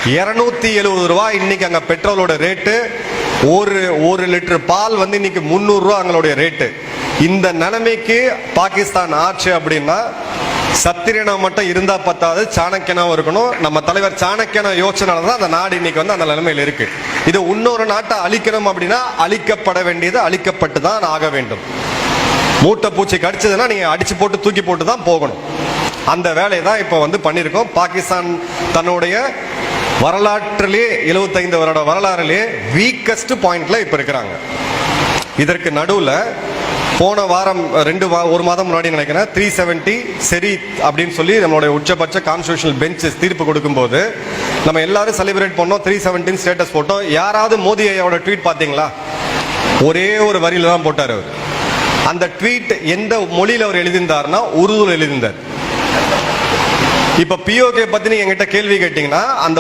270 ரூபாய் இன்னைக்கு அங்க பெட்ரோலோட ரேட்டு. ஒரு லிட்டர் பால் வந்து இன்னைக்கு 300 ரூபாய் அங்களுடைய ரேட்டு. இந்த நிலைமைக்கு பாகிஸ்தான் ஆச்சு அப்படின்னா சத்திரியனா மட்டும் இருந்தா பத்தாது, சாணக்கியனாவும் இருக்கணும். நம்ம தலைவர் சாணக்கியனா யோசனால தான் அந்த நாடு இன்னைக்கு வந்து அந்த நிலைமையில் இருக்கு. இது இன்னொரு நாட்டை அழிக்கணும் அப்படின்னா அழிக்கப்பட வேண்டியது அழிக்கப்பட்டு தான் ஆக வேண்டும். மூட்டை பூச்சி கடிச்சதுன்னா நீங்க அடிச்சு போட்டு தூக்கி போட்டு தான் போகணும். அந்த வேலையை தான் இப்ப வந்து பண்ணிருக்கோம். பாகிஸ்தான் தன்னுடைய வரலாற்றிலே 75 வருட வரலாறுலே வீக்கஸ்ட் பாயிண்ட்ல இப்ப இருக்கிறாங்க. இதற்கு நடுவுல போன வாரம் ஒரு மாதம் முன்னாடி நினைக்கிறேன் 370 சரி அப்படின்னு சொல்லி நம்மளுடைய உச்சபட்ச கான்ஸ்டிடியூஷனல் பெஞ்ச் தீர்ப்பு கொடுக்கும் போது நம்ம எல்லாரும் செலிப்ரேட் பண்ணோம். 317 ஸ்டேட்டஸ் போட்டோம். யாராவது மோடி ஐயாவோட ட்வீட் பாத்தீங்களா? ஒரே ஒரு வரியில தான் போட்டார் அவர். அந்த ட்வீட் எந்த மொழியில் அவர் எழுதியிருந்தார்னா உருதுல எழுதியிருந்தார். இப்ப பிஓகே பத்தி நீங்க என்கிட்ட கேள்வி கேட்டீங்கன்னா அந்த